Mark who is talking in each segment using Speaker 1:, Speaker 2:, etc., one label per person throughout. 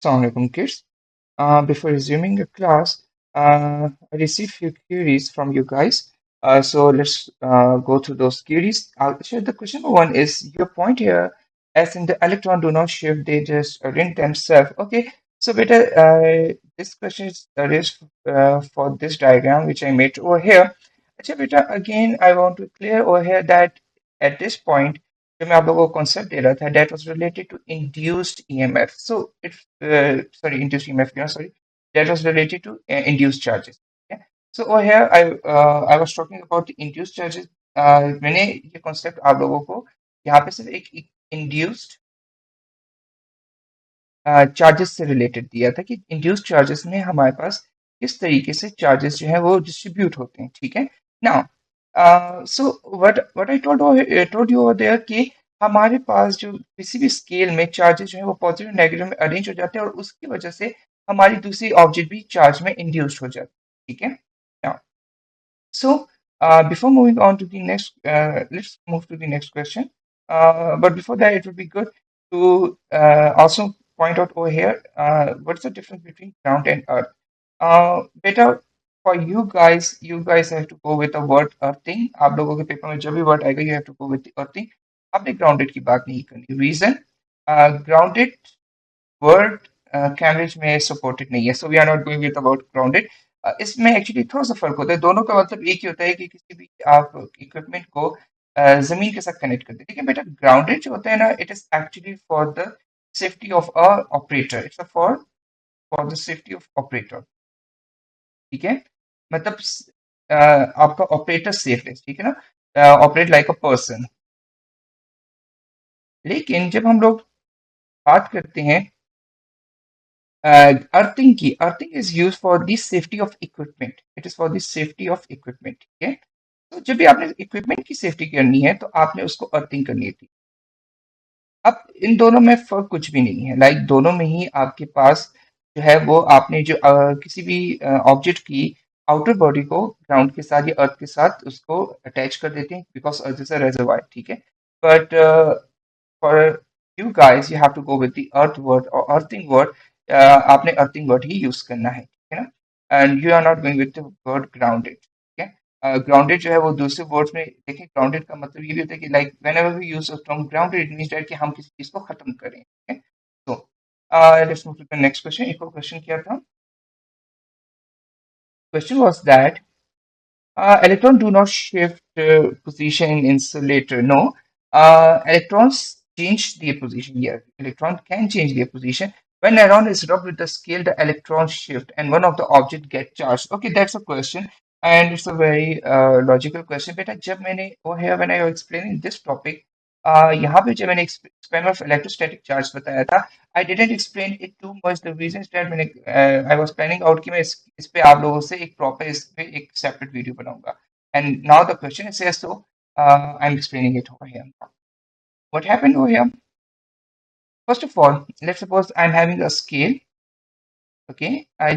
Speaker 1: Assalamualaikum kids. Before resuming the class, I received few queries from you guys. So let's go through those queries. So the question number one is your point here, as in the electron do not shift, they just arrange themselves. Okay, so beta, this question is raised for this diagram which I made over here. अच्छा बेटा, again I want to clear over here that at this point जो मैं आप लोगों को concept दे रहा था that was related to induced EMF. So it sorry induced EMF no sorry that was related to induced charges. Okay? So over here I was talking about the induced charges. मैंने ये concept आप लोगों को यहाँ पे सिर्फ एक induced charges से रिलेटेड दिया था कि इंड्यूस्ड चार्जेस में हमारे पास किस तरीके से चार्जेस जो है वो डिस्ट्रीब्यूट होते हैं ठीक है now so what I told you over there कि हमारे पास जो किसी भी स्केल में चार्जेस जो है वो पॉजिटिव नेगेटिव में अरेंज हो जाते हैं और उसकी वजह से हमारी दूसरी ऑब्जेक्ट भी चार्ज में इंड्यूस्ड हो जाती है ठीक है now so, before moving on to the next, let's move to the next question. But before that, it would be good to also point out over here what's the difference between ground and earth. Better for you guys have to go with the word earthing. आप लोगों के paper में जब भी word आएगा, you have to go with the earthing. आपने grounded की बात नहीं करनी. Reason, grounded वर्ड कैम्ब्रिज में सपोर्टेड नहीं है so we are not going with about grounded इसमें एक्चुअली थोड़ा सा फर्क होता है दोनों का मतलब एक ही होता है कि किसी भी आप इक्विपमेंट को जमीन के साथ कनेक्ट करते हैं ठीक है बेटा ग्राउंडेड जो होता है ना it is actually for the safety of a operator it's for for the safety of operator ठीक है मतलब आपका ऑपरेटर सेफ है ठीक है ना ऑपरेट लाइक अ पर्सन लेकिन जब हम लोग बात करते हैं earthing is use for the safety of equipment it is for the safety of equipment ठीक है तो जब भी आपने इक्विपमेंट की सेफ्टी करनी है तो आपने उसको अर्थिंग करनी थी अब इन दोनों में फर्क कुछ भी नहीं है लाइक दोनों में ही आपके पास जो है वो आपने जो किसी भी ऑब्जेक्ट की आउटर बॉडी को ग्राउंड के साथ या अर्थ के साथ उसको अटैच कर देते हैं because earth is a reservoir ठीक है but for you guys you have to go with the earth word or earthing word आपने earthing word ही यूज करना है ठीक है ना and you are not going with the word grounded ठीक है ग्राउंडेड जो है वो दूसरे वर्ड्स में देखिए ग्राउंडेड का मतलब ये भी होता है कि like whenever we use term grounded it means that कि हम किसी चीज को खत्म करें ठीक है तो let's move to the next question एक और क्वेश्चन क्या था question was that electron do not shift position in insulator. No, electrons change their position. Yeah, electron can change their position. When iron is rubbed with the scale, the electrons shift and one of the object get charged. Okay, that's a question, and it's a very logical question. But जब मैंने over here when I was explaining this topic, यहाँ पे जब मैंने experiment of electrostatic charge बताया था, I didn't explain it too much. The reason is that मैंने I was planning out कि मैं इस पे आप लोगों से एक proper इस पे एक separate video बनाऊंगा. And now the question is yes, so I'm explaining it over here. What happened over here? First of all, let's suppose I'm having a scale. Okay, I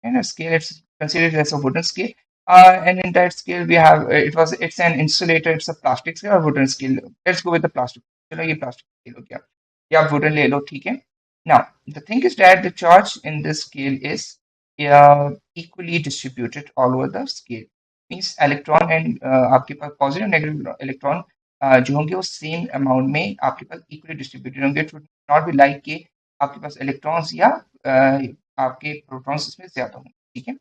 Speaker 1: in a scale it's considered as a wooden scale. And in that scale we have it's an insulator, it's a plastic scale or wooden scale. Let's go with the plastic. चलो ये plastic scale हो गया. या आप wooden ले लो ठीक है. Now the thing is that the charge in this scale is equally distributed all over the scale. Means electron and आपके पास positive negative electron जो होंगे वो सेम अमाउंट में आपके पास इक्वली डिस्ट्रीब्यूटेड होंगे it would not be like कि आपके पास electrons या आपके प्रोटॉन्स इसमें ज्यादा होंगे ठीक है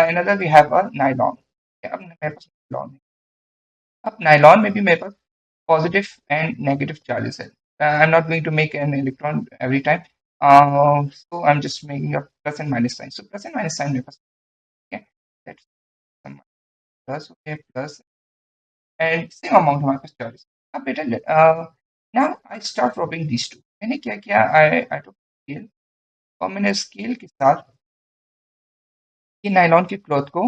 Speaker 1: another we have a nylon अब मेरे पास नायलॉन है अब नायलॉन में भी मेरे पास पॉजिटिव एंड नेगेटिव चार्जेस है I am not going to make an electron every time so I'm just making a plus and minus sign so plus and minus sign मेरे पास ठीक है that's plus okay plus and same amount हमारे पास charges अब बेटा now I start rubbing these two मैंने क्या किया I took scale और मैंने स्केल के साथ ये नायलॉन के क्लॉथ को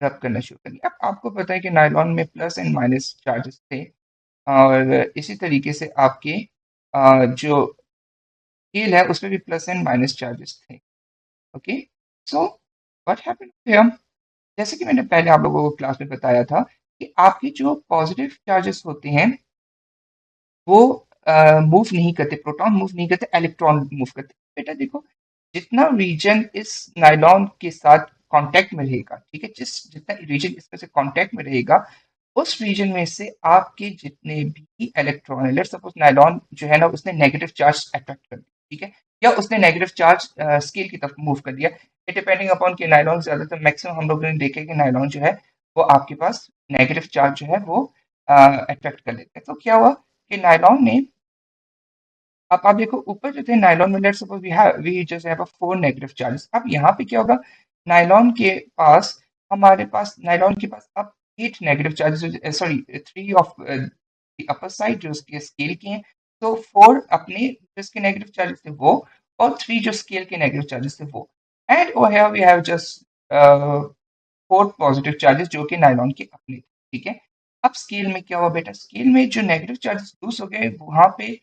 Speaker 1: रब करना शुरू कर दिया अब आपको पता है कि नायलॉन में प्लस एंड माइनस चार्जेस थे और इसी तरीके से आपके जो स्केल है उसमें भी प्लस एंड माइनस चार्जेस थे okay so what happened here जैसे कि मैंने पहले आप लोगों को क्लास में बताया था कि आपके जो पॉजिटिव चार्जेस होते हैं वो मूव नहीं करते, प्रोटॉन मूव नहीं करते, इलेक्ट्रॉन मूव करते। बेटा देखो, जितना रीजन इस नायलॉन के साथ कांटेक्ट में रहेगा, ठीक है, जितना रीजन इसमें से कांटेक्ट में रहेगा, उस रीजन में से आपके जितने भी इलेक्ट्रॉन है, लेट्स सपोज नायलॉन जो है ना, उसने नेगेटिव चार्ज अट्रैक्ट कर दिया, ठीक है, या उसने नेगेटिव चार्ज स्केल की तरफ मूव कर दिया। इट डिपेंडिंग अपॉन कि नायलॉन ज्यादातर मैक्सिमम हम लोगों ने देखे कि नायलॉन जो है वो आपके पास नेगेटिव चार्ज जो है वो अट्रैक्ट कर लेते हैं। तो क्या हुआ कि नायलॉन ने, अब आप देखो ऊपर जो थे नायलॉन में, let's suppose we just have a 4 negative charges. अब यहाँ पे क्या होगा, नायलॉन के पास, हमारे पास नायलॉन के पास अब 8 negative charges, sorry 3 of the upper side जो उसके स्केल के हैं। तो 4 अपने जिसके नेगेटिव चार्जेस थे वो, और 3 जो स्केल के नेगेटिव चार्जेस थे वो। And over here we have just 4 positive charges जो कि नायलॉन के अपने थे, ठीक है। अब स्केल में क्या हुआ बेटा, स्केल में जो नेगेटिव चार्जेस लूज हो गए वहां पे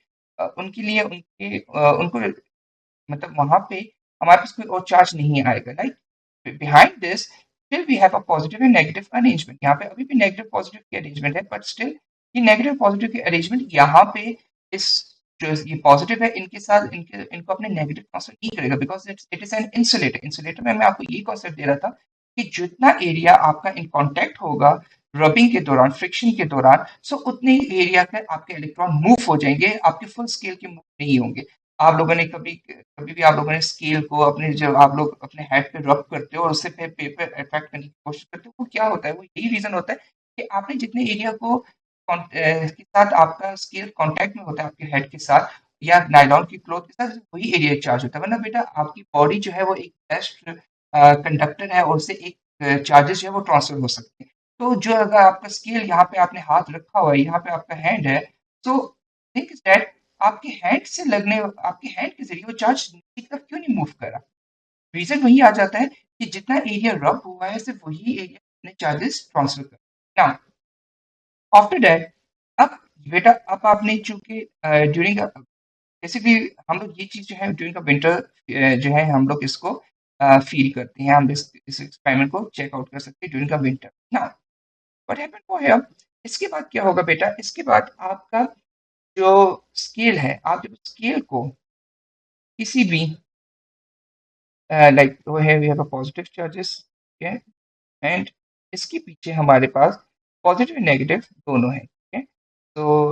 Speaker 1: उनके लिए उनको मतलब वहां पे हमारे पास कोई और चार्ज नहीं आएगा, right. Behind this still we have a positive and negative arrangement. यहाँ पे अभी भी नेगेटिव पॉजिटिव की अरेंजमेंट है, बट स्टिल ये नेगेटिव पॉजिटिव की अरेंजमेंट यहाँ पे इस जो ये पॉजिटिव है इनके साथ इनको अपने नेगेटिव ट्रांसफर नहीं करेगा, because it is an insulator. Insulator में मैं आपको ये कॉन्सेप्ट दे रहा था कि जितना एरिया आपका इन कांटेक्ट होगा रबिंग के दौरान, फ्रिक्शन के दौरान, सो उतने ही एरिया पे आपके इलेक्ट्रॉन मूव हो जाएंगे, आपके फुल स्केल के मूव नहीं होंगे। आप लोगों ने कभी कभी भी आप लोगों ने स्केल को अपने, जब आप लोग अपने हेड पे रब करते हो और उससे पे पेपर अट्रैक्ट करने की कोशिश करते हो, वो क्या होता है, वो यही रीजन होता है कि आपने जितने एरिया को के साथ आपका स्केल कांटेक्ट में होता है आपके हेड के साथ या नायलॉन की क्लॉथ के साथ, वही एरिया चार्ज होता है। वरना बेटा आपकी बॉडी जो है वो एक बेस्ट कंडक्टर है और उससे एक चार्जेस जो है वो ट्रांसफर हो सकते हैं। तो जो अगर आपका स्केल यहाँ पे आपने हाथ रखा हुआ है, यहाँ पे आपका हैंड है, तो थिंक दैट आपके हैंड से लगने, आपके हैंड के जरिए वो चार्ज नीचे की तरफ क्यों नहीं मूव कर रहा। रीजन वही आ जाता है कि जितना एरिया रब हुआ है सिर्फ वही एरिया अपने चार्जेस ट्रांसफर कर। नाउ आफ्टर दैट, अब बेटा अब आपने चूंकि ड्यूरिंग, बेसिकली हम लोग ये चीज जो है ड्यूरिंग द विंटर जो है हम लोग इसको फील करते हैं, हम इस एक्सपेरिमेंट को चेकआउट कर सकते हैं during the winter. Now what happen for here, इसके बाद क्या होगा बेटा, इसके बाद आपका जो स्केल है, आप जब स्केल को किसी भी लाइक वो है, we have a positive charges, ठीक है, एंड इसके पीछे हमारे पास पॉजिटिव एंड नेगेटिव दोनों हैं, ठीक है। तो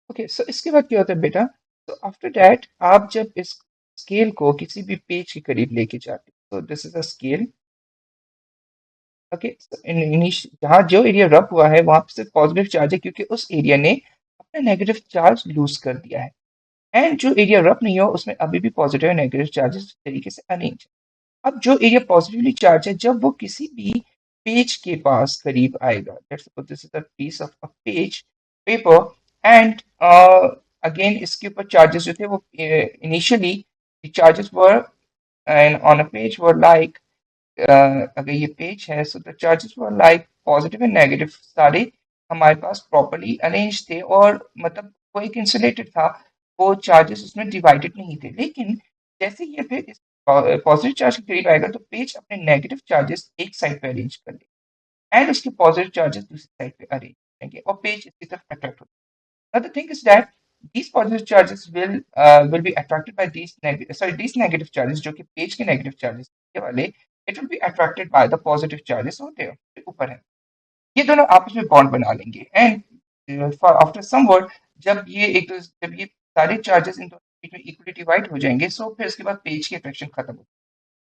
Speaker 1: ओके, सो इसके बाद क्या होता है बेटा, तो आफ्टर दैट आप जब इस स्केल को किसी भी पेज के करीब लेके जाते हो, तो this is a scale, okay. जहाँ जो एरिया रब हुआ है वहां पे सिर्फ पॉजिटिव चार्ज है क्योंकि उस एरिया ने अपना नेगेटिव चार्ज लूज कर दिया है। एंड जो एरिया रब नहीं हो उसमें अभी भी पॉजिटिव और नेगेटिव चार्जेस तरीके से अरेंज है। अब जो एरिया पॉजिटिवली चार्ज है जब वो किसी भी पेज के पास करीब आएगा, let's suppose this is a piece of a page paper, and again इसके ऊपर चार्जेस जो थे वो initially charges were and on a page were like, अगर ये पेज है so the charges were like positive and negative सारे हमारे पास प्रॉपर्ली अरेंज थे, और मतलब वो एक इंसुलेटेड था, वो चार्जेस उसमें डिवाइडेड नहीं थे। लेकिन जैसे ये फिर इस पॉजिटिव चार्ज के करीब आएगा तो पेज अपने नेगेटिव चार्जेस एक साइड पे अरेंज कर लेगा एंड उसके पॉजिटिव चार्जेस दूसरी साइड पे अरेंज करेंगे और पेज इसकी तरफ अट्रैक्ट होगा। Now the thing is that these positive charges will be attracted by these negative charges जो कि पेज के नेगेटिव चार्जेस ये वाले, it will be attracted by the positive charges होते हैं जो ऊपर है। ये दोनों आपस में बॉन्ड बना लेंगे and for after some word जब ये सारे चार्जेस इन दोनों के बीच में इक्वली डिवाइड हो जाएंगे, सो फिर उसके बाद पेज की अट्रैक्शन खत्म हो।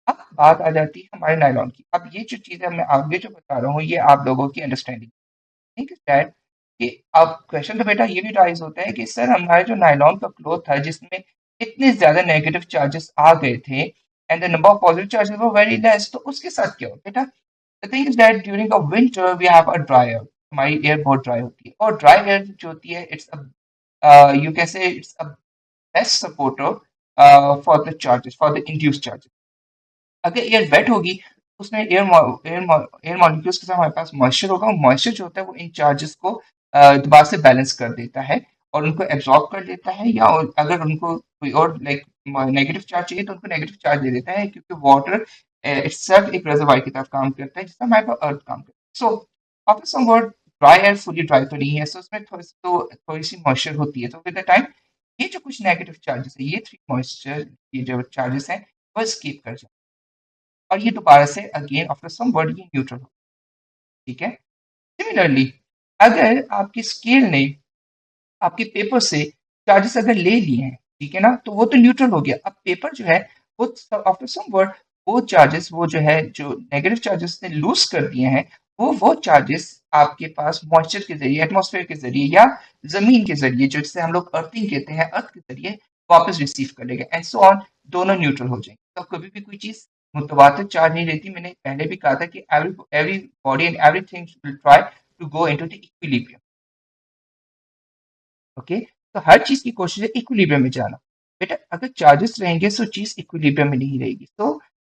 Speaker 1: अब बात आ जाती है हमारे नायलॉन की। अब ये जो चीज़ है मैं आगे जो बता रहा हूँ ये आप लोगों की अंडरस्टैंडिंग, थिंक इज दैट कि अब क्वेश्चन तो बेटा ये भी राइज होता है कि सर हमारे जो नायलॉन का क्लॉथ था जिसमें इतने ज्यादा नेगेटिव चार्जेस आ गए थे and the number of positive charges were very less, तो उसके साथ क्या हो बेटा। The thing is that during a winter we have a dry air, हमारी एयर बहुत ड्राई होती है, और ड्राई एयर जो होती है it's you can say it's a best supporter for the charges, for the induced charges. अगर air wet होगी तो उसमें एयर मॉलिक्यूल्स के साथ हमारे पास मॉइस्चर होगा, और मॉइस्चर जो होता है वो इन चार्जेस को दोबारा से बैलेंस कर देता है और उनको एब्जॉर्ब कर लेता है, या अगर उनको कोई और लाइक नेगेटिव चार्ज चाहिए तो उनको नेगेटिव चार्ज दे देता है, क्योंकि वाटर इटसेल्फ एक रिजर्वायर की तरफ काम करता है जिससे हमारे पास अर्थ काम करता है। So after some word dry air fully dry तो नहीं है, सो उसमें थोड़ी सी मॉइस्चर होती है, तो विद द टाइम ये जो कुछ नेगेटिव चार्जेस है, ये थ्री मॉइस्चर, ये जो चार्जेस हैं वो escape कर जाए और ये दोबारा से अगेन आफ्टर सम वर्ड ये न्यूट्रल हो। ठीक है। सिमिलरली अगर आपकी स्केल ने आपके पेपर से चार्जेस अगर ले लिए हैं, ठीक है ना, तो वो तो न्यूट्रल हो गया। अब पेपर जो है वो आफ्टर सम वर्ड वो चार्जेस, वो जो है जो नेगेटिव चार्जेस ने लूज कर दिए हैं, वो चार्जेस आपके पास मॉइस्चर के जरिए, एटमॉस्फेयर के जरिए या जमीन के जरिए, जिससे हम लोग अर्थिंग कहते हैं, अर्थ के जरिए वापस रिसीव कर लेगा एंड सो ऑन, दोनों न्यूट्रल हो जाएंगे। तो कभी भी कोई चीज मुतवातिर चार्ज नहीं रहती। मैंने पहले भी कहा था कि everybody and everything will try to go into the equilibrium. Okay. तो हर चीज की कोशिश है इक्विलिब्रियम में जाना। बेटा अगर चार्जेस रहेंगे तो चीज इक्विलिब्रियम में नहीं रहेगी। तो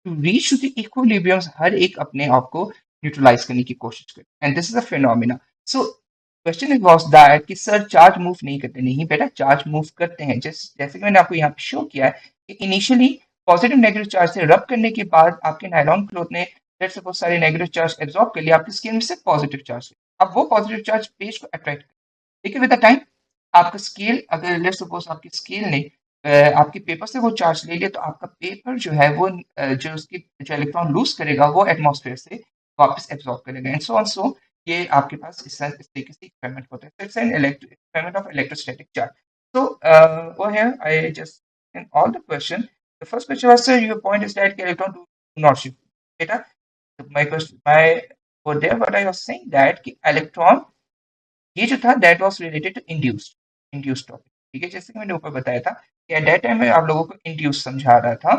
Speaker 1: to reach to the equilibrium हर एक अपने आप को न्यूट्रलाइज करने की कोशिश करे and this is a phenomena. So question is was that कि सर चार्ज मूव नहीं करते। नहीं बेटा, चार्ज मूव करते हैं। जैसे कि मैंने आपको यहाँ पे शो किया है कि इनिशियली पॉजिटिव नेगेटिव चार्ज से रब करने के बाद आपके नायलॉन क्लॉथ ने लेट्स सपोज सारे नेगेटिव चार्ज एब्जॉर्ब कर लिया, आपकी स्किन में सिर्फ पॉजिटिव चार्ज। अब वो पॉजिटिव चार्ज पेज को अट्रैक्ट कर, लेकिन विद द टाइम आपका स्केल, अगर लेट्स सपोज आपकी स्केल ने आपके पेपर से वो चार्ज ले लिया, तो आपका पेपर जो है वो जो उसकी जो इलेक्ट्रॉन लूज करेगा वो एटमॉस्फेयर से वापस एब्जॉर्ब करेगा एंड सो ऑन। सो ये आपके पास इस तरीके से एक्सपेरिमेंट होता है। It's an experiment of electrostatic charge. So over here I just in all the question. The first question was, sir, your point is that electron do not shift. Beta, my question, my over there, what I was saying that कि electron ये जो था that was related to induced topic. ठीक है, जैसे कि मैंने ऊपर बताया था कि एट दैट टाइम में आप लोगों को इंड्यूस समझा रहा था।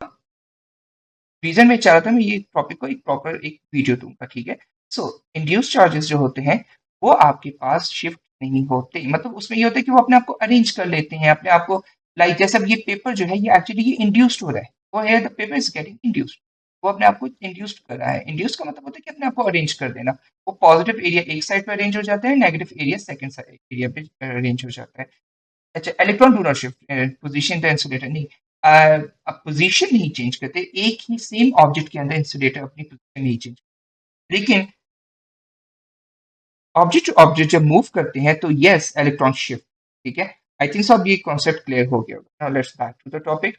Speaker 1: रीजन में चाह रहा था मैं ये टॉपिक को एक प्रॉपर एक वीडियो दूंगा। ठीक है। सो इंड्यूस चार्जेस जो होते हैं वो आपके पास शिफ्ट नहीं होते, मतलब उसमें ये होता है कि वो अपने आप को अरेंज कर लेते हैं अपने आप को। लाइक जैसे अब ये पेपर जो है ये एक्चुअली ये इंड्यूस्ड हो रहा है, वो है the paper is getting induced. वो अपने आप को इंड्यूस्ड कर रहा है। इंड्यूस का मतलब होता है कि अपने आप को अरेंज कर देना। वो पॉजिटिव एरिया एक साइड पे अरेंज हो जाता है, negative area second side area पे अरेंज हो जाता है। अच्छा, electron do not shift position the insulator नहीं, अब पोजीशन नहीं चेंज करते। एक ही सेम ऑब्जेक्ट के अंदर इंसुलेटर अपनी पोजीशन नहीं चेंज, लेकिन ऑब्जेक्ट टू ऑब्जेक्ट जब मूव करते हैं तो यस इलेक्ट्रॉन शिफ्ट। ठीक है। आई थिंक सो अब ये कॉन्सेप्ट क्लियर हो गया होगा। Now let's back to the topic.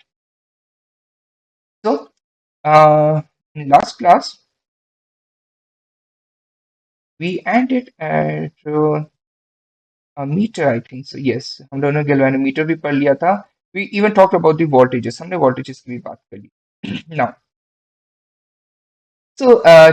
Speaker 1: So in last class we ended at a meter, I think so. Yes, हम दोनों ने गैल्वेनोमीटर भी पढ़ लिया था। We even talked about the voltages, हमने voltages की भी बात कर ली। Now, so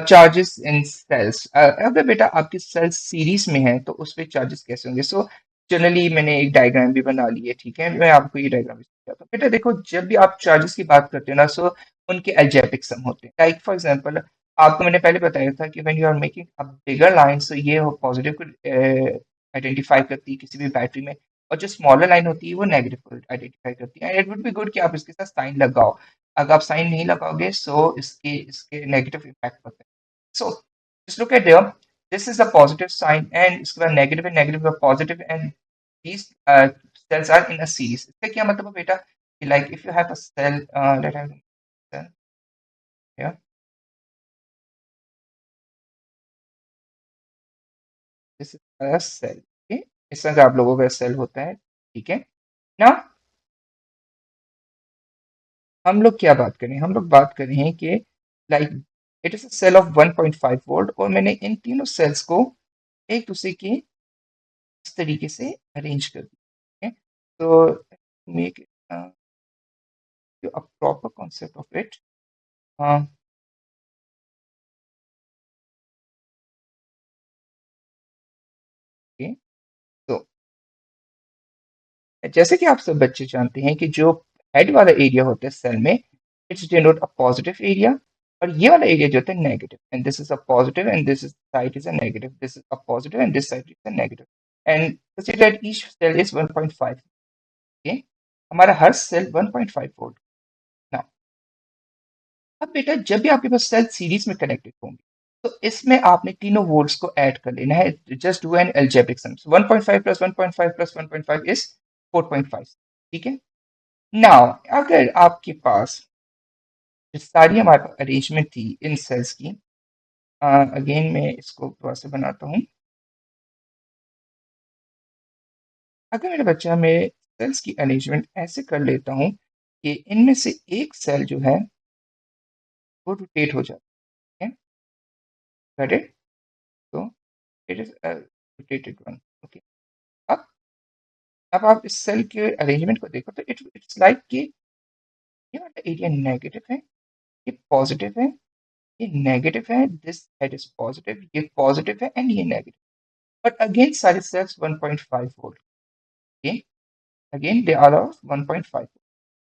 Speaker 1: charges in cells, अगर बेटा आपकी सेल्स सीरीज में है तो उस पे चार्जेस कैसे होंगे? सो जनरली मैंने एक डायग्राम भी बना ली है। ठीक है, मैं आपको ये डायग्राम भी समझाता हूँ। बेटा देखो, जब भी आप चार्जेस की बात करते हो ना, सो उनके अलजेब्रिक सम होते हैं। लाइक फॉर एग्जांपल आपको मैंने पहले बताया था कि when you are making a bigger line, so ये पॉजिटिव को आइडेंटिफाई करती है किसी भी बैटरी में, और जो स्मॉलर लाइन होती है वो नेगेटिव को आइडेंटिफाई करती है। And it would be good कि आप इसके साथ साइन लगाओ। अगर आप साइन नहीं लगाओगे सो इसके इसके नेगेटिव इम्पैक्ट होते हैं। So just look at there, this is a positive sign and इसके बाद नेगेटिव है, नेगेटिव का positive, and these cells are in a series। इसका क्या मतलब है बेटा? Like if you have a cell, let have cell here, this is a cell. Okay, इस तरह का आप लोगों का सेल होता है। ठीक है ना। हम लोग क्या बात करें? हम लोग बात कर रहे हैं कि like it is a cell of 1.5 volt, और मैंने इन तीनों सेल्स को एक दूसरे के इस तरीके से अरेंज कर दिया है। तो make a proper concept of it. Okay. तो जैसे कि आप सब बच्चे जानते हैं कि जो हेड वाला एरिया होता है सेल में, it's denote a positive area, और ये वाला एरिया जो होता है negative, and this is a positive and this is side is a negative, this is a positive and this side is a negative, and consider that each cell is 1.5। Okay, हमारा हर cell 1.5 volt. Now अब बेटा जब भी आपके पास cell series में connected होंगे तो इसमें आपने तीनों वोल्ट्स को ऐड कर लेना है। Just do an algebraic sum, 1.5 plus 1.5 plus 1.5 is 4.5। ठीक है। नाउ अगर आपके पास जो सारी हमारे पास अरेंजमेंट थी इन सेल्स की, अगेन मैं इसको थोड़ा सा बनाता हूँ। अगर मेरे बच्चा मैं सेल्स की अरेंजमेंट ऐसे कर लेता हूँ कि इनमें से एक सेल जो है वो रोटेट हो जाता है, करेक्ट? तो it is rotated one. Okay, अब अब आप इस सेल के अरेंजमेंट को देखो तो इट्स लाइक कि ये वाला एरिया नेगेटिव है, ये पॉजिटिव है, ये नेगेटिव है, दिस साइड इज पॉजिटिव, ये पॉजिटिव है एंड ये नेगेटिव। बट अगेन सारे cells 1.5 volt. Okay, again they are of 1.5।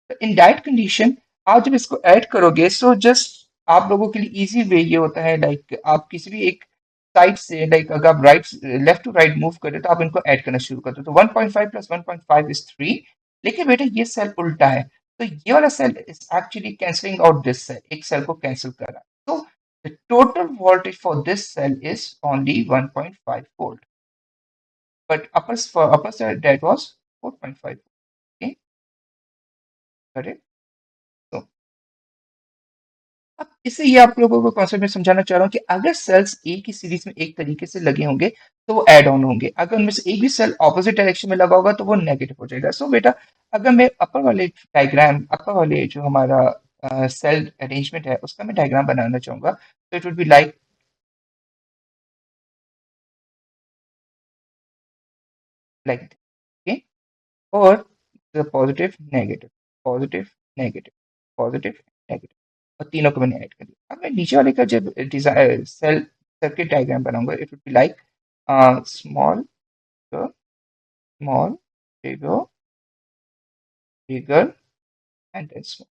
Speaker 1: तो इन दैट कंडीशन आप जब इसको ऐड करोगे सो जस्ट आप लोगों के लिए इजी वे ये होता है, लाइक आप किसी भी एक साइड से, लाइक अगर आप right left to right move करें तो आप इनको ऐड करना शुरू कर दो। तो 1.5 प्लस 1.5 इज 3। लेकिन बेटा ये सेल उल्टा है, तो ये वाला cell is actually cancelling out this cell, एक सेल को कैंसिल कर रहा है। तो the total voltage for this cell is only 1.5 volt, but upper side that was 4.5। okay, correct? तो अब इससे ये आप लोगों को कॉन्सेप्ट में समझाना चाह रहा हूँ कि अगर सेल्स एक ही सीरीज में एक तरीके से लगे होंगे तो वो ऐड ऑन होंगे, अगर उनमें से एक भी सेल ऑपोजिट डायरेक्शन में लगा होगा तो वो नेगेटिव हो जाएगा। सो बेटा अगर मैं अपर वाले डायग्राम, अपर वाले जो हमारा सेल अरेंजमेंट है उसका मैं डायग्राम बनाना चाहूंगा तो it would be like okay, और positive negative, positive negative, positive negative, और तीनों को मैंने ऐड कर दिया। अब मैं नीचे वाले का जब डिजाइन सेल सर्किट डायग्राम बनाऊंगा it would be like small, small, bigger, bigger and then small.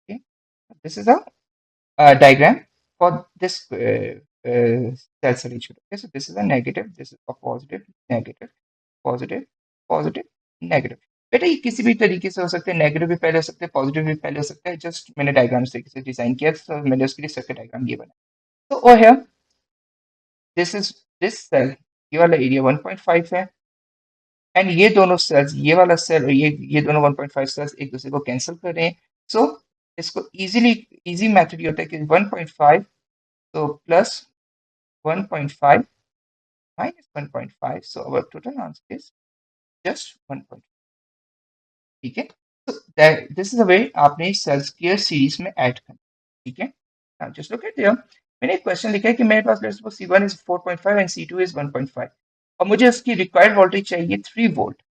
Speaker 1: Okay, this is a diagram for this cell arrangement. Okay, so this is a negative, this is a positive, negative, positive, positive, negative। बेटा ये किसी भी तरीके से हो सकते हैं, negative भी पहले हो सकते हैं, पॉजिटिव भी पहले हो सकता है। जस्ट मैंने डायग्राम से डिजाइन किया तो मैंने उसके लिए सर्किट डायग्राम ये बनाया। तो ओ है दिस इज दिस सेल, ये वाला एरिया 1.5 है एंड ये दोनों सेल्स, ये वाला सेल और ये दोनों 1.5 सेल्स एक दूसरे को कैंसिल कर रहे हैं। सो इसको इजीली, इजी मेथड ये होता है कि 1.5 तो plus 1.5 minus 1.5, so our total answer is just 1.5। ठीक है, so that this is the way आपने सेल्स की सीरीज में ऐड करना। ठीक है, now just look at there, मैंने एक क्वेश्चन लिखा है कि मेरे पास let's suppose C1 is 4.5 and C2 is 1.5 और मुझे उसकी रिक्वायर्ड वोल्टेज चाहिए 3 वोल्ट।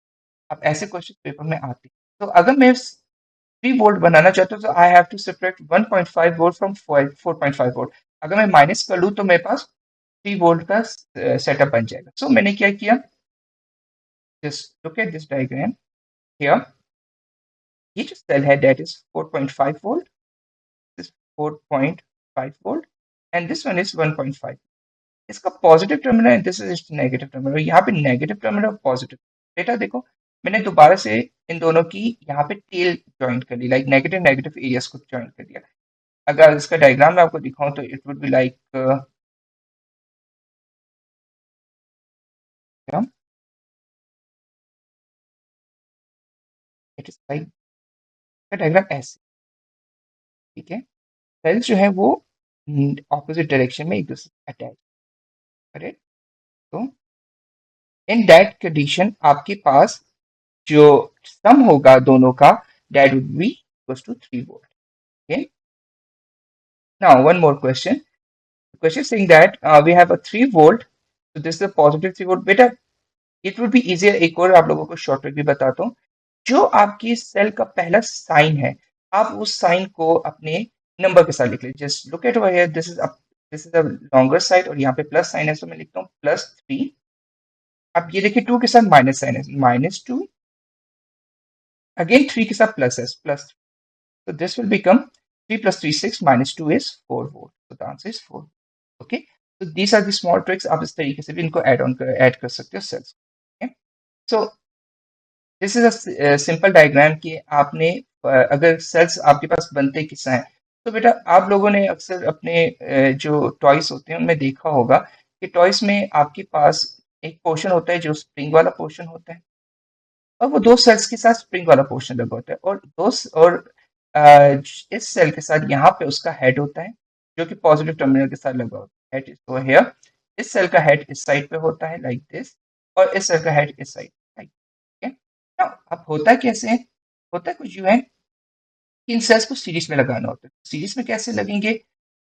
Speaker 1: अब ऐसे क्वेश्चन पेपर में आते हैं, तो अगर मैं 3 वोल्ट बनाना चाहता हूँ तो I have to subtract 1.5 volt from 4.5 volt. अगर मैं माइनस कर लूँ तो मेरे पास 3 वोल्ट का सेटअप बन जाएगा। सो मैंने क्या किया, just look at this diagram here। ये जो सेल है that is 4.5 volt, this 4.5 volt and this one is 1.5। इसका पॉजिटिव टर्मिनल है, दिस इज नेगेटिव टर्मिनल, यहाँ पे नेगेटिव टर्मिनल और पॉजिटिव। बेटा देखो मैंने दोबारा से इन दोनों की यहाँ पे टेल ज्वाइन कर ली, लाइक नेगेटिव नेगेटिव एरियाज को ज्वाइन कर दिया। अगर इसका डायग्राम मैं आपको दिखाऊं तो it would be like it is like diagram ऐसे। ठीक है, सेल्स जो है वो ऑपोजिट डायरेक्शन में एक दूसरे अटैच, करेक्ट? तो इन दैट कंडीशन आपके पास जो सम होगा दोनों का that would be equals to 3 volt। Okay, now one more question, the question is saying that we have a 3 volt, so this is a positive 3 volt। बेटा it would be easier, एक और आप लोगों को शॉर्ट ट्रिक भी बताता हूँ। जो आपकी सेल का पहला साइन है आप उस साइन को अपने नंबर के साथ लिख लीजिए। Just look eight over here, this is the longer side और यहाँ पे प्लस साइन है, तो मैं लिखता हूँ +3। अब ये देखिए 2 के साथ माइनस साइन है, -2, अगेन 3 के साथ प्लस है, plus. So this will become 3 plus 3 6 minus 2 is 4 volt। So the answer is 4। Okay, so these are the small tricks, आप इस तरीके से भी इनको ऐड कर सकते हो sales. okay, so this is a simple diagram कि आपने अगर सेल्स आपके पास बनते किससे हैं, तो बेटा आप लोगों ने अक्सर अपने जो टॉयस होते हैं उनमें देखा होगा कि टॉयस में आपके पास एक पोर्शन होता है जो स्प्रिंग वाला पोर्शन होता है और वो दो सेल्स के साथ स्प्रिंग वाला पोर्शन लगा होता है और इस सेल के साथ यहाँ पे उसका हेड होता है जो कि पॉजिटिव टर्मिनल के साथ लगा होता है। हेड इज ओवर हियर, इस सेल का हेड इस साइड पे होता है लाइक दिस और इस सेल का हेड इस साइड, ना अब होता कैसे है, होता कुछ यूं है कि इन सेल्स को सीरीज में लगाना होता है। सीरीज में कैसे लगेंगे,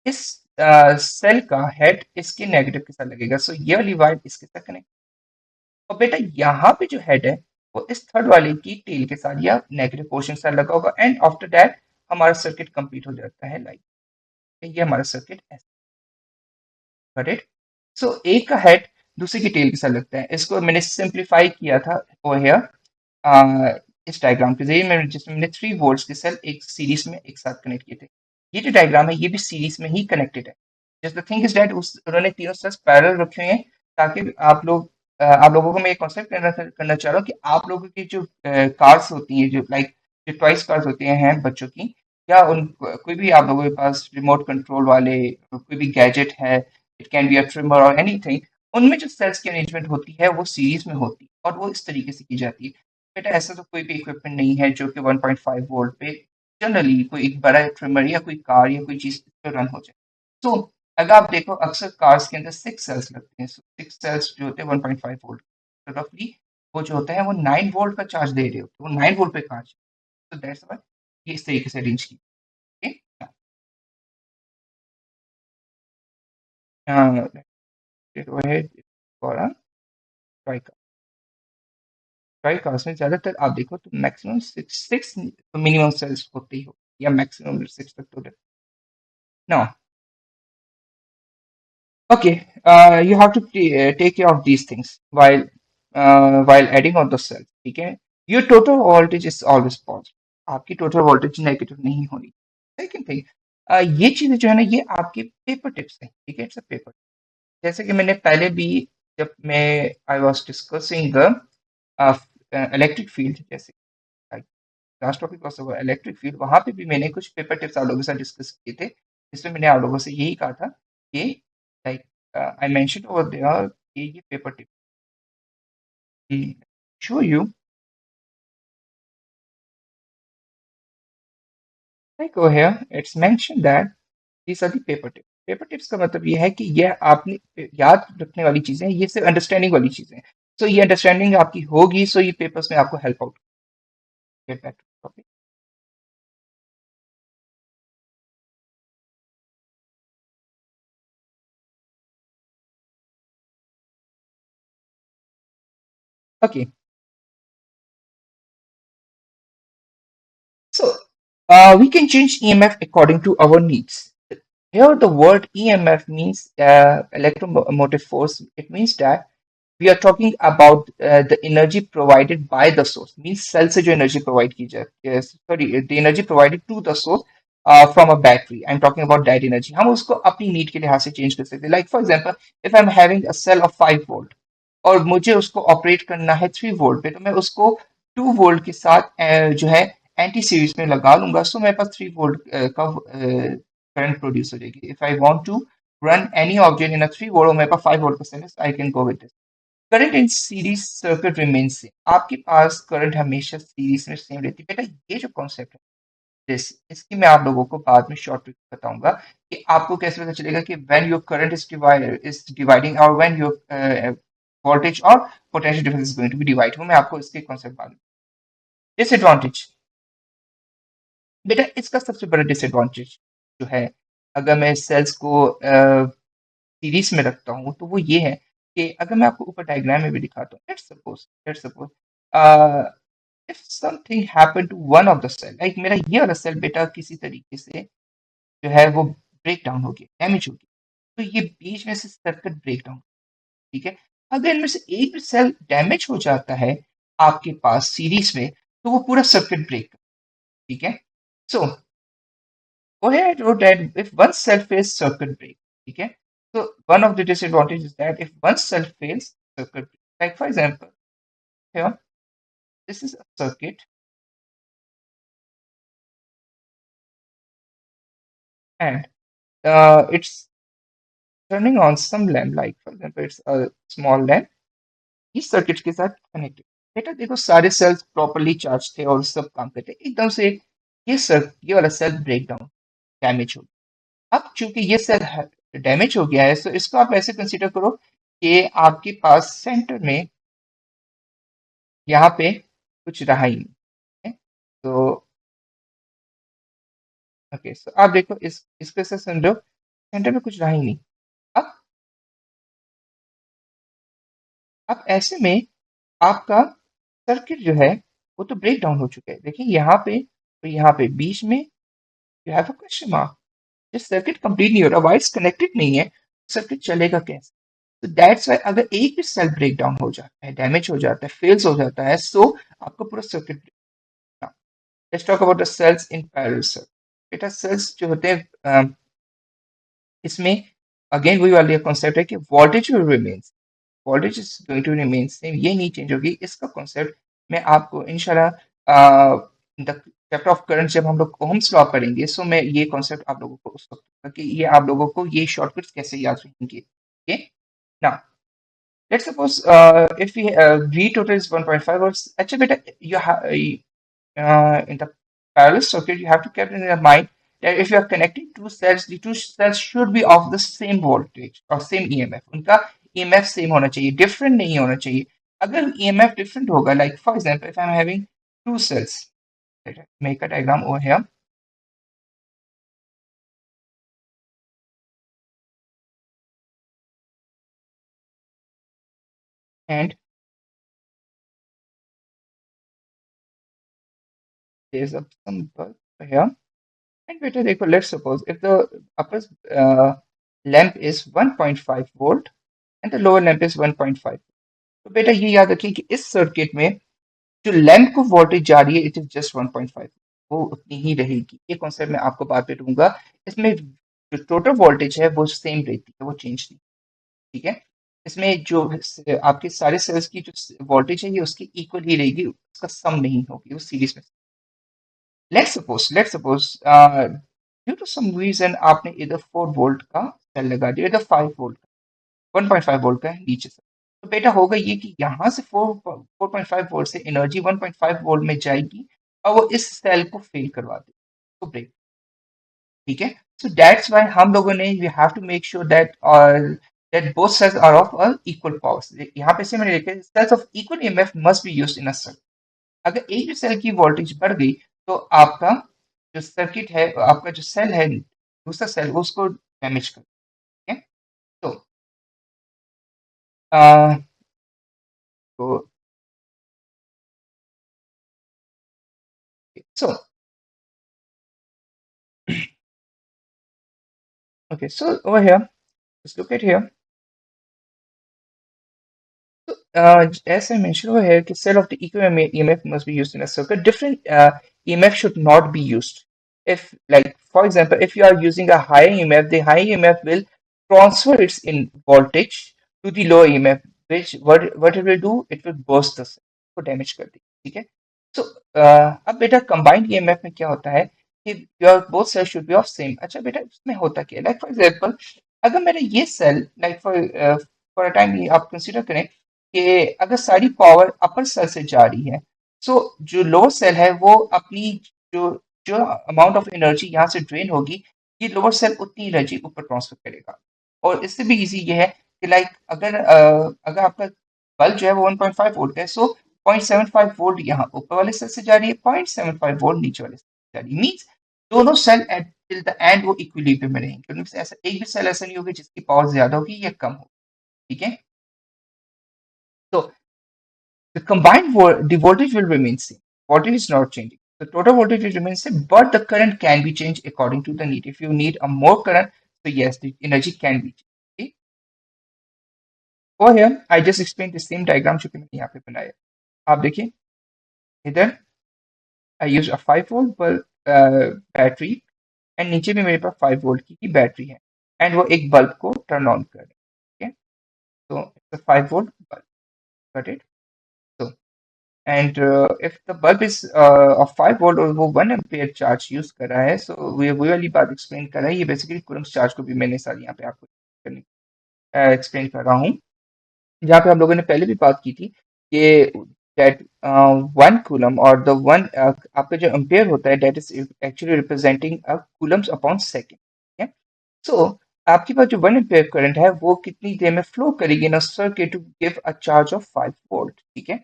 Speaker 1: इस सेल का हेड इसके नेगेटिव के साथ लगेगा, सो ये वाली वायर इसके साथ कनेक्ट, और बेटा यहाँ पे जो हेड है वो इस थर्ड वाले की टेल के साथ या नेगेटिव पोर्शन के साथ लगा होगा, एंड आफ्टर दैट हमारा सर्किट कंप्लीट हो जाता है लाइक, ये हमारा सर्किट ऐसे, गॉट इट। सो एक का हेड दूसरे की टेल के साथ लगता है, इसको मैंने सिंप्लीफाई किया था ओवर हियर, इस डायग्राम के जरिए मैंने, जिसमें मैंने 3 वोल्ट्स के सेल एक सीरीज में एक साथ कनेक्ट किए थे। ये जो डायग्राम है ये भी सीरीज में ही कनेक्टेड है। Just the thing is that उस उन्होंने तीनों सेल्स पैरेलल रखे हुए हैं, ताकि आप लोग आप लोगों को मैं ये कॉन्सेप्ट करना चाह रहा हूँ कि आप लोगों की जो कार्स होती हैं, जो लाइक जो टॉयज कार्स होती हैं बच्चों की, या उन कोई भी आप लोगों के पास रिमोट कंट्रोल वाले कोई भी गैजेट है, it can be a trimmer और एनीथिंग, उनमें जो सेल्स की अरेंजमेंट होती है वो सीरीज में होती है और वो इस तरीके से की जाती है। बेटा ऐसा तो कोई भी इक्विपमेंट नहीं है जो कि 1.5 वोल्ट पे जनरली कोई एक बड़ा ट्रिमर या कोई कार या कोई चीज पे रन हो जाए। तो अगर आप देखो अक्सर कार्स के अंदर 6 सेल्स लगते हैं, 6 सेल्स जो होते हैं 1.5 वोल्ट, तो रफली वो जो होता है वो 9 वोल्ट का चार्ज दे रहे होते हैं, वो 9 वोल्ट पे चार्ज, तो दैट्स व्हाई ये इस तरीके से अरेंज की। Okay, go ahead for a try car. Try cars में ज्यादातर आप देखो तो maximum six six minimum cells होते ही हो, या मैक्सिमम 6 तक तो। Now, okay, you have to take care of these things while adding on the cells. ठीक है, your total voltage is always positive. आपकी total voltage नेगेटिव नहीं होनी। सेकंड थिंग, ये चीजें जो है ना ये आपके पेपर टिप्स हैं, ठीक है, इट्स अ पेपर। जैसे कि मैंने पहले भी, जब मैं I was discussing the electric field, जैसे last topic was about electric field, वहां पे भी मैंने कुछ पेपर टिप्स आप लोगों के साथ डिस्कस किए थे, जिसमें मैंने आप लोगों से यही कहा था कि like I mention over there कि ये paper tip show you, like over here it's mention that these are the paper tips. Paper tips का मतलब ये है कि यह आपने याद रखने वाली चीजें हैं, ये सिर्फ अंडरस्टैंडिंग वाली चीजें हैं। सो ये अंडरस्टैंडिंग आपकी होगी, सो ये पेपर्स में आपको help out. Get back to topic. Okay, so, we can change EMF according to our needs. Here, the word EMF means electromotive force. It means that we are talking about the energy provided by the source. Means cell से जो energy provide की जाए, yes, sorry, the energy provided to the source from a battery. I'm talking about that energy. हम उसको अपनी need के लिहाज से change कर सकते हैं. Like for example, if I'm having a cell of 5 volt और मुझे उसको ऑपरेट करना है 3 वोल्ट पे, तो मैं उसको 2 वोल्ट के साथ जो है एंटी सीरीज में लगा लूंगा, सो मेरे पास 3 वोल्ट का करंट प्रोड्यूस हो जाएगी। If I want to run any object in a 3 volt और मेरे पास 5 वोल्ट का सेल है, I can go with this. Current in series circuit remains same, आपके पास करंट हमेशा सीरीज में सेम रहती है। बेटा ये जो कॉन्सेप्ट है दिस, इसकी मैं आप लोगों को बाद में शॉर्ट ट्रिक बताऊंगा कि आपको कैसे पता चलेगा कि when your current is dividing और व्हेन योर वोल्टेज और potential difference is going to be divide. वो मैं आपको इसके कॉन्सेप्ट बाद में। डिसएडवांटेज, बेटा इसका सबसे बड़ा डिसएडवांटेज जो है, अगर मैं सेल्स को सीरीज में रखता हूँ, तो वो ये है कि अगर मैं आपको ऊपर डायग्राम में भी दिखाता हूँ, let's suppose if something happen to one of the cell, like मेरा ये वाला सेल बेटा किसी तरीके से जो है वो ब्रेक डाउन हो गया, डैमेज हो गया, तो ये बीच में से सर्किट ब्रेक डाउन, ठीक है। अगर इनमें से एक भी सेल डैमेज हो जाता है आपके पास सीरीज में, तो वो पूरा सर्किट ब्रेक, ठीक है। सो go ahead wrote that if one cell fails, circuit break, ठीक है। So one of the disadvantages is that if one cell fails, circuit break. Like for example, here this is a circuit and it's turning on some lamp, like for example it's a small lamp, इस circuit के साथ connected. बेटा देखो सारे sales properly charge थे और सब काम करते, एकदम से ये वाला सेल ब्रेक डाउन, डैमेज हो गया। अब चूंकि ये सेल डैमेज हो गया है, तो इसको आप ऐसे कंसीडर करो कि आपके पास सेंटर में यहाँ पे कुछ रहा ही नहीं है। तो ओके, सो आप देखो इसके से समझो सेंटर में कुछ रहा ही नहीं। अब अब ऐसे में आपका सर्किट जो है वो तो ब्रेक डाउन हो चुका है। देखिए यहाँ पे तो यहाँ पे बीच में you have a question mark. जिस सर्किट कंप्लीट नहीं हो रहा, वाइर्स कनेक्टेड नहीं है, सर्किट चलेगा कैसे? तो दैट्स वाई अगर एक भी सेल ब्रेक डाउन हो जाता है, डैमेज हो जाता है, फेल्स हो जाता है, सो आपका पूरा circuit. Let's talk about the cells in parallel circuit. बेटा सेल्स जो होते हैं इसमें अगेन वही वाली कॉन्सेप्ट है कि voltage will remains, voltage is going to remain same, ये नहीं चेंज होगी। इसका कॉन्सेप्ट मैं आपको इंशाल्लाह द चैप्टर ऑफ करंट जब हम लोग ओम्स लॉ पढ़ेंगे, सो मैं ये कॉन्सेप्ट आप लोगों को उस वक्त कि ये आप लोगों को ये शॉर्टकट्स कैसे याद रहेंगे। Okay, now let's suppose if we V total is 1.5 volts. अच्छा बेटा, you have in the parallel circuit, you have to keep in your mind that if you are connecting two cells, the two cells should be of the same voltage or same EMF. उनका EMF same होना चाहिए, different नहीं होना चाहिए। अगर EMF different होगा, like for example, if I'm having two cells, let us make a diagram over here, and there's some bulb over here, and बेटा देखो, let's suppose if the upper uh, lamp is 1.5 volt and the lower lamp is 1.5, तो बेटा ये याद रखिए कि इस circuit में जो लैंप को वोल्टेज जा रही है इट इज जस्ट 1.5, वो उतनी ही रहेगी। ये कॉन्सेप्ट मैं आपको बाद में दूंगा। इसमें जो टोटल वोल्टेज है वो सेम रहती है, वो चेंज नहीं। ठीक है, इसमें जो आपके सारे सेल्स की जो वोल्टेज है ये उसकी इक्वल ही रहेगी, उसका सम नहीं होगी, वो सीरीज में। Let's suppose due to some reason आपने इधर 4 वोल्ट का सेल लगा दिया, इधर 5 वोल्ट, 1.5 वोल्ट का है नीचे से। तो बेटा होगा ये कि यहाँ से 4.5 वोल्ट से एनर्जी 1.5 वोल्ट में जाएगी और वो इस सेल को फेल करवा देगी, तो ब्रेक। ठीक है, सो दैट्स व्हाई हम लोगों ने we have to make sure that both cells are of equal powers. यहाँ पे से मैंने लिखा है cells of equal EMF must be used in a circuit. अगर एक भी सेल की वोल्टेज बढ़ गई तो आपका जो सर्किट है, आपका जो सेल है, दूसरा सेल उसको डैमेज कर। ठीक है, तो uh, so so okay, so over here, just look at here. So, as I mentioned over here, the cell of the equal EMF must be used in a circuit. Different EMF should not be used. If, like, for example, if you are using a higher EMF, the high EMF will transfer its in voltage to the low EMF, which what it will do, it will burst the cell, को damage कर देगी। ठीक है, so अब बेटा combined EMF में क्या होता है कि your both cells should be of same। अच्छा बेटा, इसमें होता क्या है, like for example, अगर मेरा ये cell, like for a time आप कंसिडर करें कि अगर सारी पावर अपर सेल से जा रही है, सो जो लोअर सेल है वो अपनी जो जो अमाउंट ऑफ एनर्जी यहाँ से ड्रेन होगी, ये लोअर सेल उतनी एनर्जी ऊपर ट्रांसफर करेगा। और इससे भी इजी ये है कि लाइक अगर आपका बल्ब जो है वो 1.5 वोल्ट का है, सो 0.75 वोल्ट यहाँ ऊपर वाले सेल से जा रही है, 0.75 वोल्ट नीचे वाले सेल से जा रही है। मीन्स दोनों cell at till the end वो इक्विलिब्रियम में रहेंगे। तो ऐसा एक भी सेल ऐसा नहीं होगा जिसकी पावर ज्यादा होगी या कम होगी। ठीक है, तो the voltage will remain same. Voltage is not changing. The total voltage will remain same, but the current can be changed according to the need. If you need a more current, so yes, the energy can be changed. Okay? Over here, I just explained the same diagram जो कि मैंने यहाँ पे बनाया। आप देखिए इधर I use a 5 volt bulb battery, and नीचे भी मेरे पास 5 वोल्ट की ही बैटरी है, एंड वो एक बल्ब को टर्न ऑन कर रहे हैं। ठीक है, तो it's a 5 volt bulb, got it. So and if the bulb is of 5 volt और वो 1 एम्पेयर चार्ज यूज कर रहा है, सो वही वाली बात एक्सप्लेन कर रहा है। ये बेसिकली कूलम्स चार्ज को भी मैंने सारी यहाँ पे आपको एक्सप्लेन कर रहा हूँ। जहाँ पे हम लोगों ने पहले भी बात की थी कि दैट 1 कूलम और द वन आपका जो एम्पेयर होता है that is actually representing a Coulomb's upon second. ठीक है, सो आपके पास जो 1 एम्पेयर करंट है वो कितनी देर में फ्लो करेगी in a circuit to give a charge of 5 volt. ठीक है,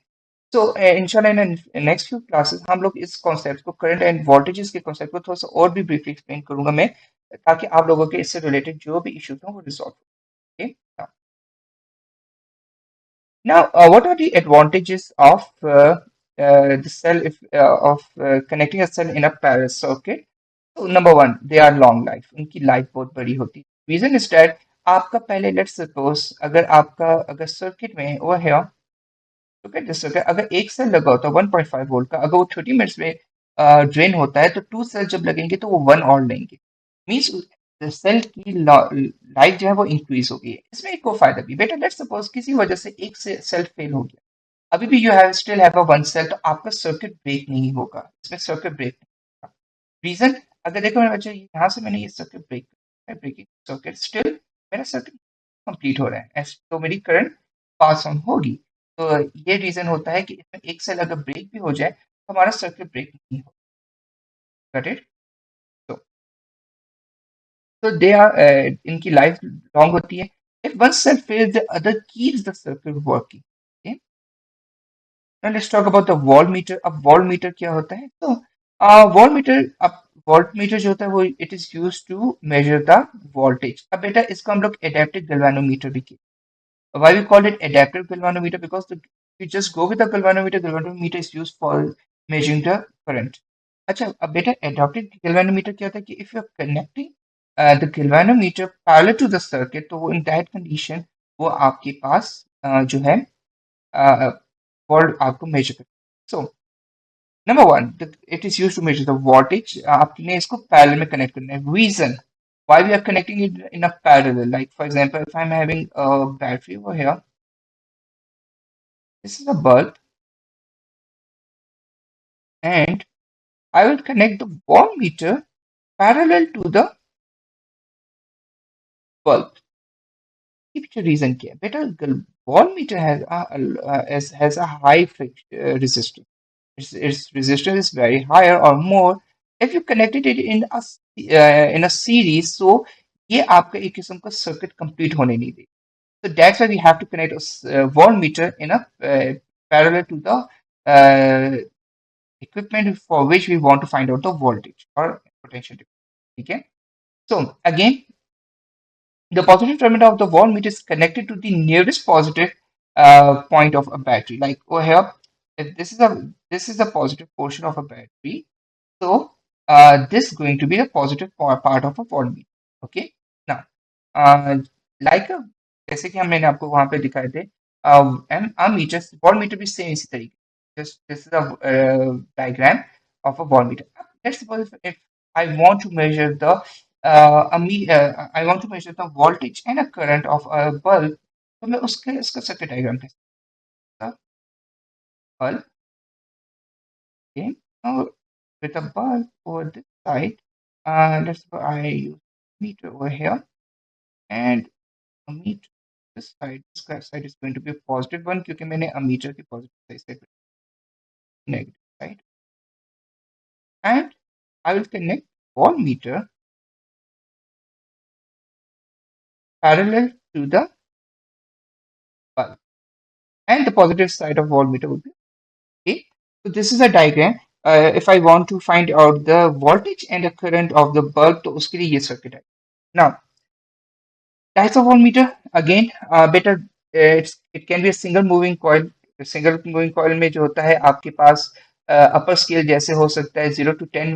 Speaker 1: सो इंशाल्लाह इन नेक्स्ट फ्यू क्लासेस हम लोग इस कॉन्सेप्ट को, करंट एंड वोल्टेजेस के कॉन्सेप्ट को थोड़ा सा और भी ब्रीफली एक्सप्लेन करूंगा मैं, ताकि आप लोगों के इससे रिलेटेड जो भी इश्यूज हों वो रिजॉल्व हो। Okay. Now, what are the advantages of the cell if of connecting a cell in a parallel circuit? So, number one, they are long life. उनकी लाइफ बहुत बड़ी होती है। Reason is that आपका पहले लेट्स सपोज अगर आपका अगर सर्किट में वो है, तो क्या दिस सर्किट अगर एक सेल लगा होता है 1.5 वोल्ट का, अगर वो 30 मिनट्स में ड्रेन होता है तो टू सेल जब लगेंगे तो वो वन और लेंगे। मीन्स सेल की लाइफ जो है वो इंक्रीज हो गई है। इसमें एक और फायदा भी बेटा, लेट्स सपोज किसी वजह से एक से सेल फेल हो गया, अभी भी you have still have a one cell, तो आपका सर्किट ब्रेक नहीं होगा, इसमें सर्किट ब्रेक नहीं होगा। रीजन, अगर देखो मेरे बच्चे यहाँ से मैंने ये circuit break, breaking circuit, still मेरा सर्किट कंप्लीट हो रहा है, तो मेरी करंट पास ऑन होगी। तो ये रीजन होता है कि इसमें एक सेल अगर ब्रेक भी हो जाए तो हमारा सर्किट ब्रेक नहीं होगा। Got it? तो दे आर इनकी लाइफ लॉन्ग होती है। If one cell fails the other keeps the circuit working. Now let's talk about the voltmeter. अब voltmeter क्या होता है? तो voltmeter, अब voltmeter जो होता है वो it is used to measure the voltage. अब बेटा इसको हम लोग adaptive galvanometer भी कहते हैं। Why we call it adaptive galvanometer? Because you just go with the galvanometer. Galvanometer is used for measuring the current. अच्छा, अब बेटा adaptive galvanometer क्या होता है कि if you are connecting the galvanometer parallel to the circuit, तो वो in that condition वो आपके पास जो है वोल्ट आपको मेजर कर। So number one, it is use to measure the voltage. आपने इसको पैरेलल में कनेक्ट करना है। Reason why we are connecting it in a parallel, like for example if I'm having a battery over here, this is a bulb, and I will connect the voltmeter parallel to the bulb। ये पीछे reason क्या है बेटा? voltmeter has a high resistance. Its resistance is very higher or more if you connected it in a series, so ये आपका एक किस्म का सर्किट कंप्लीट होने नहीं देगा। So that's why we have to connect a voltmeter in a parallel to the uh, equipment for which we want to find out the voltage or potential difference. ठीक है? So again, the positive terminal of the voltmeter is connected to the nearest positive point of a battery. Like over here, if this is a positive portion of a battery, so this is going to be the positive part of a voltmeter. Okay. Now, uh, like जैसे कि हमने आपको वहां पे दिखाए थे, M metre voltmeter भी same इसी तरीके। Just this is a diagram of a voltmeter. Let's suppose if I want to measure the I want to measure the voltage and a current of a bulb, तो मैं उसके उसका circuit diagram कैसे bulb, okay, now with a bulb over this side, let's suppose I use meter over here, and a meter this side, this side is going to be a positive one क्योंकि मैंने ammeter की positive side से negative side, and I will connect voltmeter parallel to the bulb, and the positive side of voltmeter will be okay. So this is a diagram. If I want to find out the voltage and the current of the bulb, तो उसके लिए ये circuit है। Now, types of voltmeter again, better it can be a single moving coil। Single moving coil में जो होता है आपके पास अपर स्केल जैसे हो सकता है 0 to 10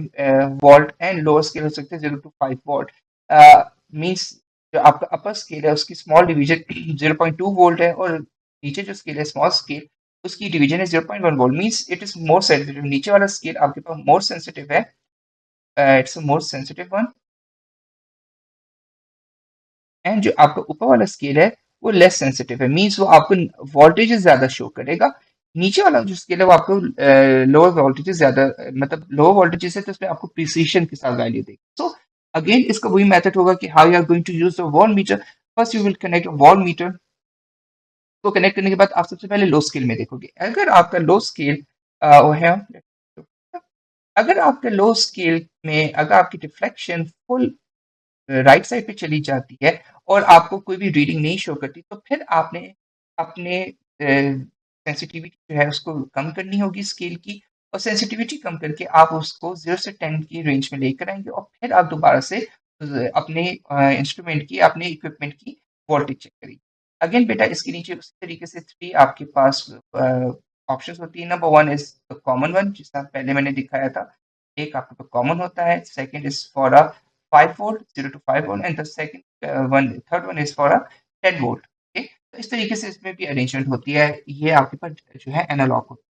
Speaker 1: volt, and lower scale हो सकता है 0 to 5 वोल्ट। मींस जो आपका अपर स्केल है उसकी स्मॉल डिवीजन 0.2 वोल्ट है, और नीचे जो स्केल है स्मॉल स्केल उसकी डिवीजन है 0.1 volt. Means it is more sensitive. नीचे वाला स्केल आपके पास मोर सेंसिटिव है, it's a more sensitive one, and जो आपका ऊपर वाला स्केल है वो लेस सेंसिटिव है। मीन्स वो आपको वोल्टेज ज्यादा शो करेगा। नीचे वाला जो स्केल है वो आपको लोअर वोल्टेज ज्यादा, मतलब लोअर वोल्टेज है तो उसमें आपको प्रिसीशन के साथ वैल्यू देगा। सो अगेन इसका वही मेथड होगा कि how you are going to use the voltmeter. First you will connect voltmeter को कनेक्ट करने के बाद आप सबसे पहले लो स्केल में देखोगे। अगर आपका लो स्केल वो है, अगर आपके लो स्केल में अगर आपकी डिफ्लेक्शन फुल राइट साइड पे चली जाती है और आपको कोई भी रीडिंग नहीं शो करती, तो फिर आपने अपने सेंसिटिविटी जो है उसको कम करनी होगी स्केल की, और सेंसिटिविटी कम करके आप उसको 0 से 10 की रेंज में लेकर आएँगे और फिर आप दोबारा से अपने इंस्ट्रूमेंट की, अपने इक्विपमेंट की वोल्टेज चेक करेंगे। अगेन बेटा इसके नीचे उसी तरीके से 3 आपके पास ऑप्शंस होती है। Number 1 is the common one, जिसका पहले मैंने दिखाया था। एक आपके पास कॉमन होता है, second is for a 5 volt, 0 to 5 volt, and the second one third one is for a 10 volt. Okay, तो इस तरीके से इसमें भी अरेंजमेंट होती है। ये आपके पास जो है एनालॉग होता है।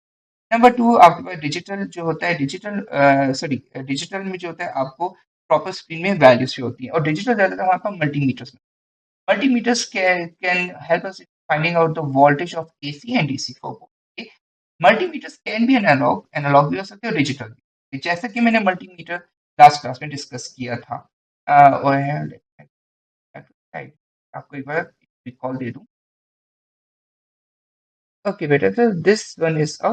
Speaker 1: नंबर 2 आपके पास डिजिटल जो होता है, डिजिटल में जो होता है आपको प्रॉपर स्क्रीन में वैल्यूज होती है, और डिजिटल ज़्यादातर हमारे पास मल्टीमीटर्स में। Multimeters can help us in finding out the voltage of AC and DC for both. Okay? Multimeters can be analog भी हो सकते हैं और डिजिटल भी, जैसा कि मैंने मल्टीमीटर लास्ट क्लास में डिस्कस किया था। और आपको एक बार रिकॉल दे दूं। ओके बेटा, तो this one is a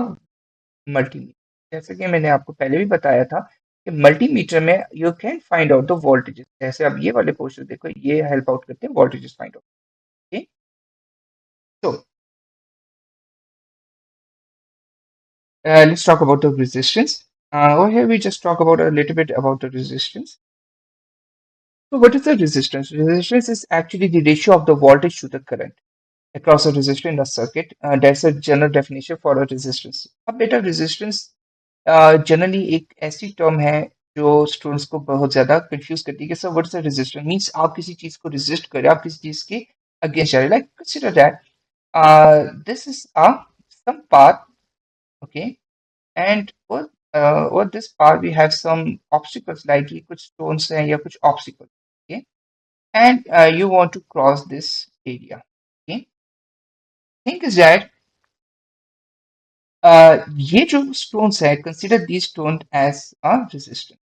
Speaker 1: multimeter. जैसे कि मैंने आपको पहले भी बताया था कि मल्टीमीटर में you can find out the voltages. जैसे अब ये वाले पोर्शन देखो, ये हेल्प आउट करते हैं वोल्टेजेस फाइंड आउट। ओके, तो let's talk about the resistance. Over here, we just talk about a little bit about the resistance. So, what is the resistance? Resistance is actually the ratio of the voltage to the current across a resistor in a circuit. That's a general definition for a resistance. अब बेटा resistance generally एक ऐसी term है जो students को बहुत ज्यादा confuse करती है कि sir what is a resistance, means आप किसी चीज को रेजिस्ट करें, आप किसी चीज के अगेंस्ट जा रहे, like consider that this is a some path, okay, and over this part we have some obstacles, like ये कुछ stones हैं या कुछ obstacles, okay, and you want to cross this area, okay. Thing is that ये जो stones है, consider these stones as a resistance,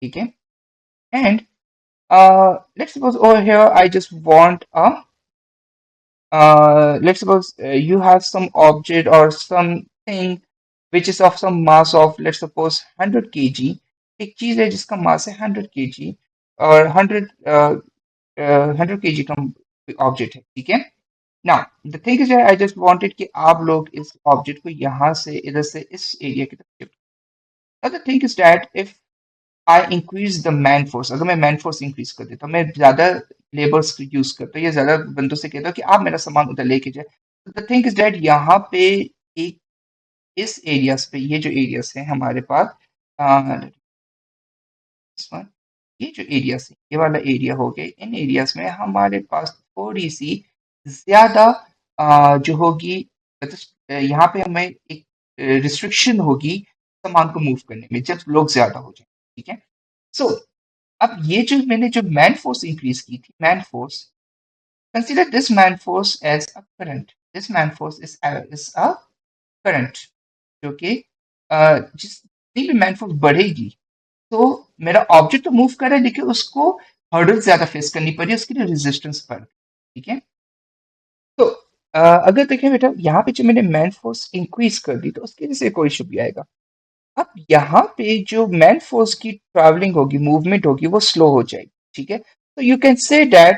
Speaker 1: ठीक है, and let's suppose over here I just want a let's suppose you have some object or something which is of some mass of, let's suppose, 100 kg. एक चीज है जिसका मास है 100 kg, और 100 kg का object है, ठीक है। Now the thing is I just wanted कि आप लोग इस ऑब्जेक्ट को यहाँ से इधर से इस एरिया की तरफ shift. The thing is that if I increase the man force, अगर मैं मैन फोर्स इंक्रीज कर देता हूँ, मैं ज्यादा लेबर्स यूज करता हूँ या ज्यादा बंदों से कहता हूँ कि आप मेरा सामान उधर लेके जाए, द थिंग इज दैट यहाँ पे एक इस एरियाज पे, ये जो एरियाज हैं हमारे पास, this one, ये जो एरियाज है, ये वाला एरिया हो गया, इन एरियाज में हमारे पास थोड़ी सी ज्यादा जो होगी, मतलब यहाँ पे हमें एक रिस्ट्रिक्शन होगी सामान को मूव करने में जब लोग ज्यादा हो जाए, ठीक है। सो अब ये जो मैंने जो मैन फोर्स इंक्रीज की थी, man force, consider this man force as a current, this man force is a current, जो कि जितनी भी मैन फोर्स बढ़ेगी, तो मेरा ऑब्जेक्ट तो मूव कर रहा है लेकिन उसको हर्डल ज्यादा फेस करनी पड़ी, उसके लिए रेजिस्टेंस बढ़ गई, ठीक है। तो अगर देखें बेटा, यहाँ पे जो मैंने मैन फोर्स इंक्रीज कर दी तो उसकी वजह से कोई इशू भी आएगा। अब यहाँ पे जो मैन फोर्स की ट्रैवलिंग होगी, मूवमेंट होगी, वो स्लो हो जाएगी, ठीक है। तो you can say that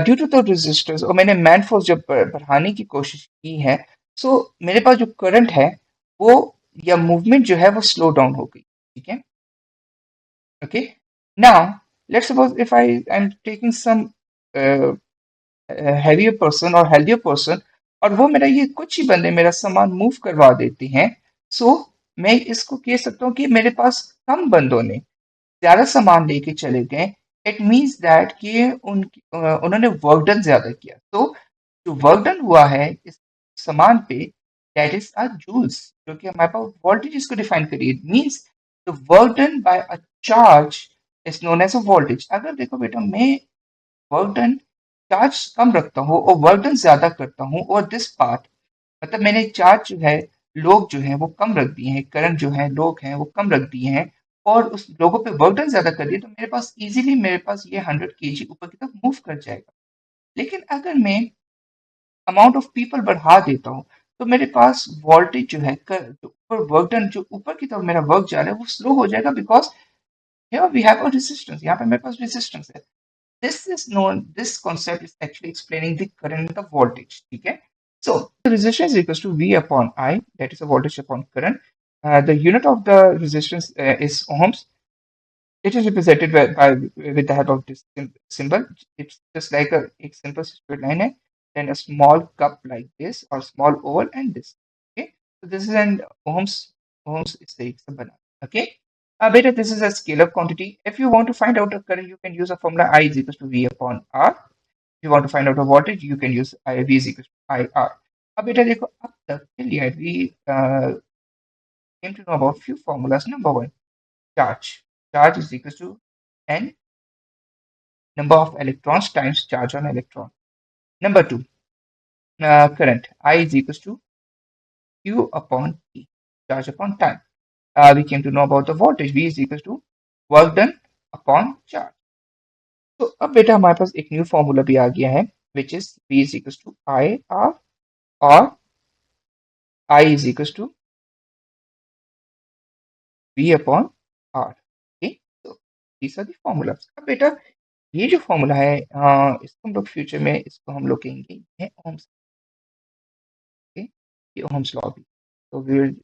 Speaker 1: due to the resistance, और मैंने मैन फोर्स जब बढ़ाने की कोशिश की है, सो मेरे पास जो करंट है वो, या मूवमेंट जो है वो स्लो डाउन हो गई, ठीक है। Okay, now let's suppose if I am taking some heavier person और हेल्थियर पर्सन, और वो मेरा ये कुछ ही बंदे मेरा सामान मूव करवा देते हैं, सो मैं इसको कह सकता हूँ कि मेरे पास कम बंदों ने ज्यादा सामान लेके चले गए। इट मीन्स दैट कि उन्होंने वर्क डन ज्यादा किया, तो जो वर्क डन हुआ है इस सामान पे, दैट इज अ जूल्स, जो कि हमारे पास वोल्टेज इसको डिफाइन करिए, means the work done by a charge is known as a voltage. अगर देखो बेटा, मैं वर्क डन चार्ज कम रखता हूँ और वर्क डन ज्यादा करता हूँ, और दिस पार्ट, मतलब मैंने चार्ज जो है, लोग जो है वो कम रख दिए हैं, करंट जो है लोग हैं वो कम रख दिए हैं, और उस लोगों पे वर्क डन ज्यादा कर दिया, तो मेरे पास इजीली मेरे पास ये 100 केजी ऊपर की तरफ मूव कर जाएगा। लेकिन अगर मैं अमाउंट ऑफ पीपल बढ़ा देता हूँ, तो मेरे पास वोल्टेज जो है जो ऊपर वर्क डन, जो ऊपर की तरफ मेरा वर्क जा रहा है वो स्लो हो जाएगा, because here we have a resistance, यहाँ पे मेरे पास रेजिस्टेंस है। This is known, this concept is actually explaining the current, the voltage, ठीक है। So the resistance is equals to V upon I, that is the voltage upon current. The unit of the resistance is ohms. It is represented with the help of this symbol. It's just like a simple straight line, hai, then a small cup like this, or small oval, and this. Okay, so this is an ohms is the symbol. Okay, beta, this is a scalar quantity. If you want to find out the current, you can use a formula I is equals to V upon R. If you want to find out a voltage, you can use I V is equals to I R. अब बेटा देखो अब तक के लिए we came to know about few formulas. Number one, charge. Charge is equals to n number of electrons times charge on electron. Number two, current. I is equals to Q upon T, charge upon time. We came to know about the voltage. V is equals to work done upon charge. तो अब बेटा हमारे पास एक new formula भी आ गया है which is V is equals to I R, or I is equals to V upon R. Okay, so these are the formulas. अब बेटा ये जो फॉर्मूला है इसको हम लोग फ्यूचर में इसको हम लोग कहेंगे ये ओम्स. Okay, ये ओम्स लॉ भी. So we will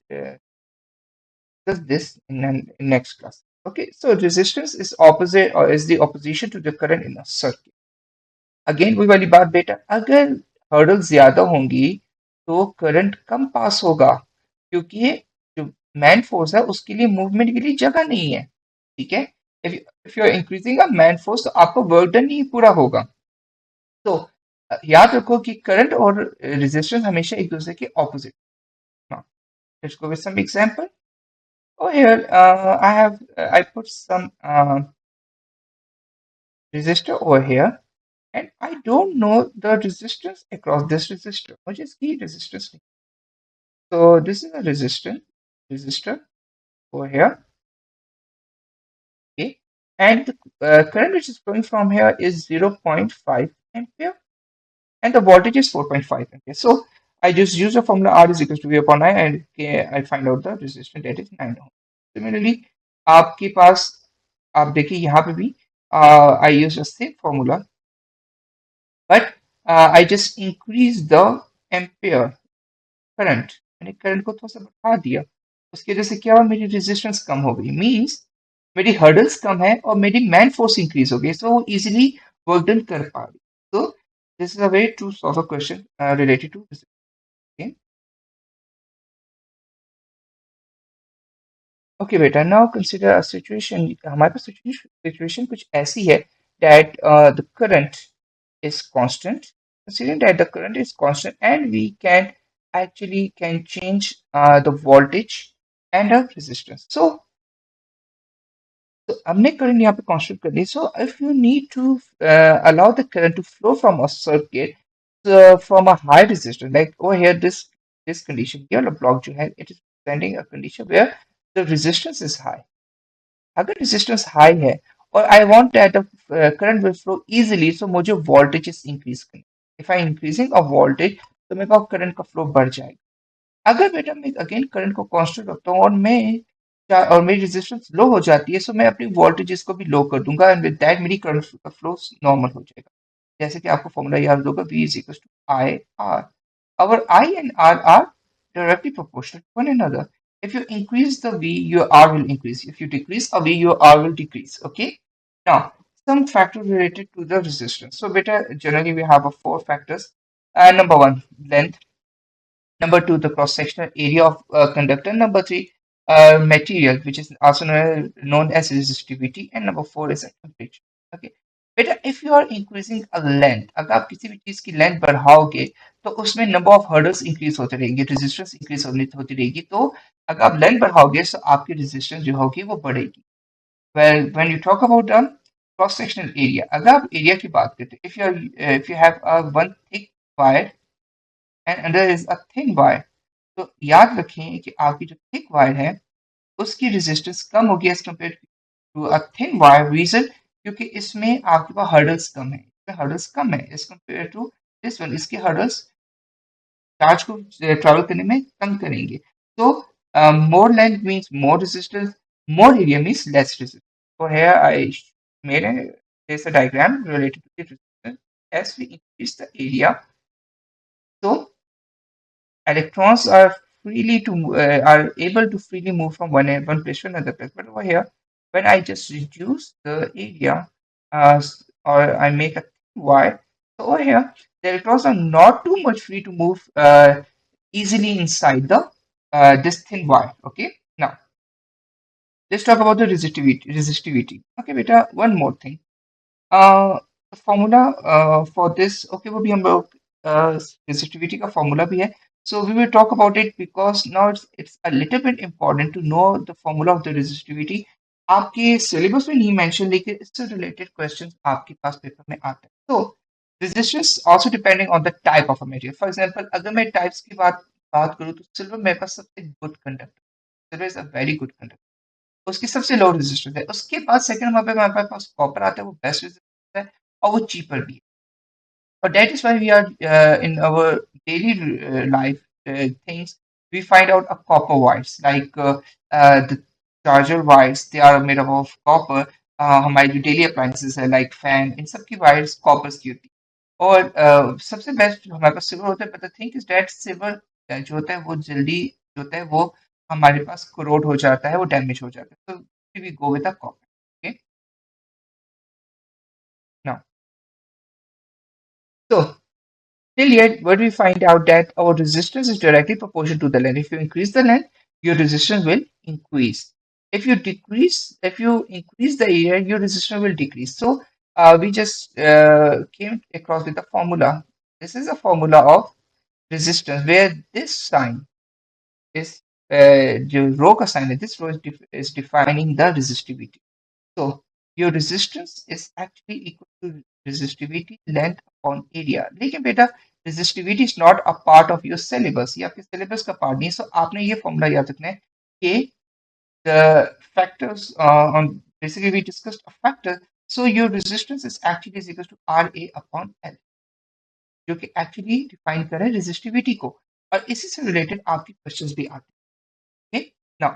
Speaker 1: discuss this in next class. Okay, so resistance is opposite or is the opposition to the current in a circuit. Again वही वाली बात बेटा, अगर हर्डल ज्यादा होंगी तो करंट कम पास होगा, क्योंकि जो मैन फोर्स है उसके लिए मूवमेंट के लिए जगह नहीं है. ठीक है, if you are increasing a man force तो आपका वर्क डन नहीं पूरा होगा. तो याद रखो कि करंट और रेजिस्टेंस हमेशा एक दूसरे के opposite. Now let's go with some example. Oh, here I put some resistor over here, and I don't know the resistance across this resistor. मुझे इसकी resistance नहीं. So this is a resistor over here. Okay, and the current which is flowing from here is 0.5 ampere, and the voltage is 4.5 ampere. So I just use the formula R is equals to V upon I, and I find out the resistance, that is 9 ohm. Similarly, आपके पास आप देखिए यहाँ पे भी I use the same formula, but I just increase the ampere current. मैंने current को थोड़ा सा बढ़ा दिया, उसकी वजह से क्या हुआ, मेरी रेजिस्टेंस कम हो गई. मीन्स मेरी हर्डल्स कम है और मेरी मैन फोर्स इंक्रीज हो गई, सो वो इजिली वर्क डन कर पा रही. तो this is a way to solve a question related to this. Okay बेटा, नाउ कंसिडर अ सिचुएशन. हमारे पास सिचुएशन कुछ ऐसी है that the current is constant. Considering that the current is constant, and we can change the voltage and the resistance. So हमने current यहाँ पे constant कर दी. So if you need to allow the current to flow from a circuit from a high resistance, like over here, this condition here, the block जो है, it is presenting a condition where the resistance is high. अगर resistance high है और I want that current will flow easily, so मुझे voltages increase करनी. If I increasing a voltage तो मेरे पास current का फ्लो बढ़ जाएगा. अगर बेटा मैं अगेन करंट को कांस्टेंट रखता हूँ और मेरी रेजिस्टेंस लो हो जाती है, सो मैं अपनी वोल्टेजेस को भी लो कर दूंगा, एंड विद दैट मेरी करंट का फ्लो नॉर्मल हो जाएगा. जैसे कि आपको फॉर्मूला याद होगा, V is equals to I R. Our I and R are directly proportional to one another. If you increase the V, your R will increase. If you decrease a V, your R will decrease. Okay. Now, some factors related to the resistance. So, beta, generally we have a four factors. Number one, length. Number two, the cross-sectional area of conductor. Number three, material, which is also known as resistivity. And number four is temperature. Okay. बेटा, if you are increasing a length, अगर आप किसी भी चीज की length बढ़ाओगे तो उसमें number of hurdles increase होते रहेंगे, रेजिस्टेंस इंक्रीज होती रहेगी. तो अगर आप लेंथ बढ़ाओगे तो आपकी रेजिस्टेंस जो होगी वो बढ़ेगी. Well, when you talk about cross sectional area, अगर आप एरिया की बात करते हैं, if you have a one thick wire and अंदर इज अ थिन वायर, तो याद रखें कि आपकी जो थिक वायर है उसकी रेजिस्टेंस कम होगी as compare to a thin wire. Reason, क्योंकि इसमें आपके पास हर्डल्स कम है, इसमें हर्डल्स कम है as compare to this one. इसके हर्डल्स चार्ज को ट्रेवल करने में कम करेंगे. तो more length means more resistance, more area means less resistance. So here I made there's a diagram related to the resistance. As we increase the area, so electrons are are able to freely move from one place to another place. But over here, when I just reduce the area, or I make a thin wire, so over here the electrons are not too much free to move easily inside the this thin wire. Okay, now let's talk about the resistivity. Okay, beta, one more thing. uh, formula for this okay वो भी हम लोग resistivity का formula भी है so we will talk about it because now it's a little bit important to know the formula of the resistivity आपके syllabus में नहीं मेंशन लेकिन इससे रिलेटेड क्वेश्चंस आपके पास पेपर में आते हैं तो resistance also depending on the type of a material for example अगर मैं टाइप्स की बात करूँ तो सिल्वर मेरे पास सबसे good conductor silver is a very good conductor उसकी सबसे लो रेजिस्टेंस है उसके बाद सेकंड नंबर पे हमारे पास कॉपर आता है वो बेस्ट रेजिस्टेंस है और वो चीपर भी है but that is why we are in our daily life things. We find out a copper wires like the charger wires. They are made up of copper. हमारी जो डेली अप्लायंसेस है like fan in सब की wires copper की होती है और सबसे बेस्ट हमारे पास सिल्वर होता है but the thing is that silver जो होता है वो जल्दी जो होता है वो हमारे पास corrode हो जाता है वो डैमेज हो जाता है तो we go with the copper okay now so till yet, where we find out that our resistance is directly proportional to the length. If you increase the length, your resistance will increase. If you increase the area, your resistance will decrease. So we just came across with a formula. This is a formula of resistance where this sign is जो रो का sign है, this row is defining the resistivity. So your resistance is actually equal to resistivity length upon area. लेकिन बेटा resistivity is not a part of your syllabus. ये आपके syllabus का part नहीं है. So आपने ये formula याद रखना है कि the factors on basically we discussed a factor. So your resistance is actually is equal to RA upon L जो कि actually define कर रहा है resistivity को और इसी से related आपके questions भी आते हैं. Okay? Now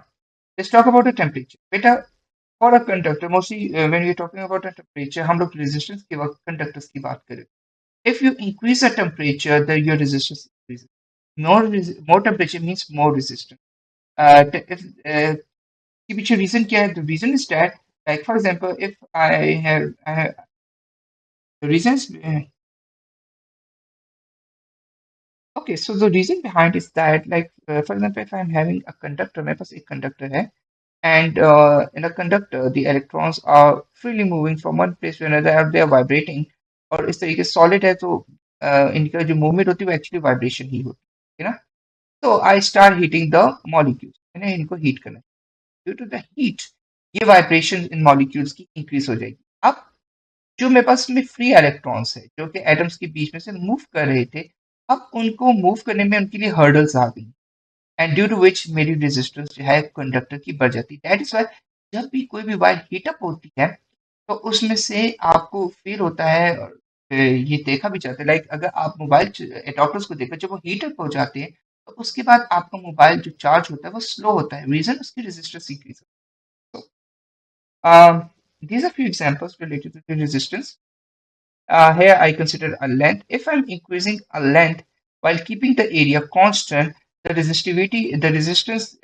Speaker 1: let's talk about the temperature. बेटा for a conductor, mostly when we're talking about a temperature, हम लोग resistance के वक्त conductors की बात करें. If you increase the temperature, then your resistance increases. More temperature means more resistance. If के पीछे reason क्या है? The reason is that, like for example, if I have the reasons. Okay, so the reason behind is that, like for example, if I'm having a conductor, मेरे पास एक conductor है, and in a conductor the electrons are freely moving from one place to another and they are vibrating और इस तरीके से solid है तो इनका जो movement होती है वो actually vibration ही होती है ना तो I start heating the molecules मैंने इनको heat करना due to the heat ये vibration in molecules की increase हो जाएगी अब जो मेरे पास में फ्री इलेक्ट्रॉन्स है जो कि एटम्स के बीच में से मूव कर रहे थे अब उनको मूव करने में उनके लिए हर्डल्स आ गई एंड ड्यू टू विच मेरी रेजिस्टेंस जो है कंडक्टर की बढ़ जाती है दैट इज वाई जब भी कोई भी वायर हीटअप होती है तो उसमें से आपको फील होता है और ये देखा भी जाता है लाइक अगर आप मोबाइल एडॉप्टर्स को देखो जब वो हीटअप हो जाते हैं तो उसके बाद आपका मोबाइल जो चार्ज होता है वो स्लो होता है रीजन उसकी resistance increase these are few examples related to the resistance. Here I consider a length. If I'm increasing a length while keeping the area constant, the resistance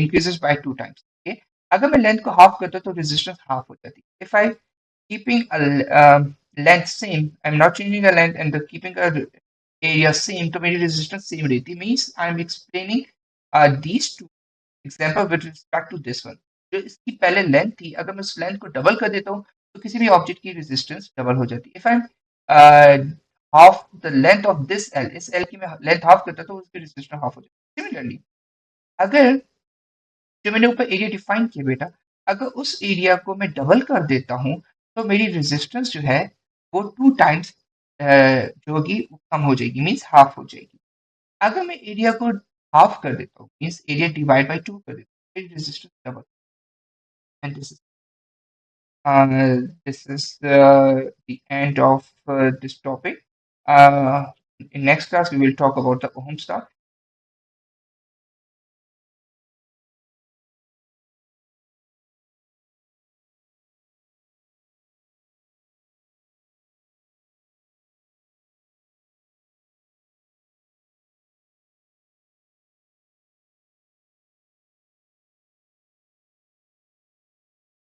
Speaker 1: increases by 2 times. Okay. अगर मैं length को half करता हूँ तो resistance half हो जाती है. If I keeping a length same, I'm not changing the length and the keeping a area same, तो मेरी resistance same रहती है. Means I'm explaining these two example with respect to this one जो इसकी पहले लेंथ थी अगर मैं उस लेंथ को डबल कर देता हूँ तो किसी भी ऑब्जेक्ट की रेजिस्टेंस डबल हो जाती है if I half the length of this L इस एल की मैं लेंथ हाफ करता तो उसकी रेजिस्टेंस हाफ हो जाती है सिमिलरली अगर जो मैंने ऊपर एरिया डिफाइन किया बेटा अगर उस एरिया को मैं डबल कर देता हूँ तो मेरी रेजिस्टेंस जो है वो 2 टाइम्स जो होगी वो कम हो जाएगी मीन्स हाफ हो जाएगी अगर मैं एरिया को हाफ कर देता हूँ मीन्स एरिया डिवाइड बाई 2 कर देता हूँ फिर resistance double and this is the end of this topic. In next class, we will talk about the Ohm's law.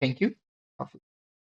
Speaker 1: Thank you.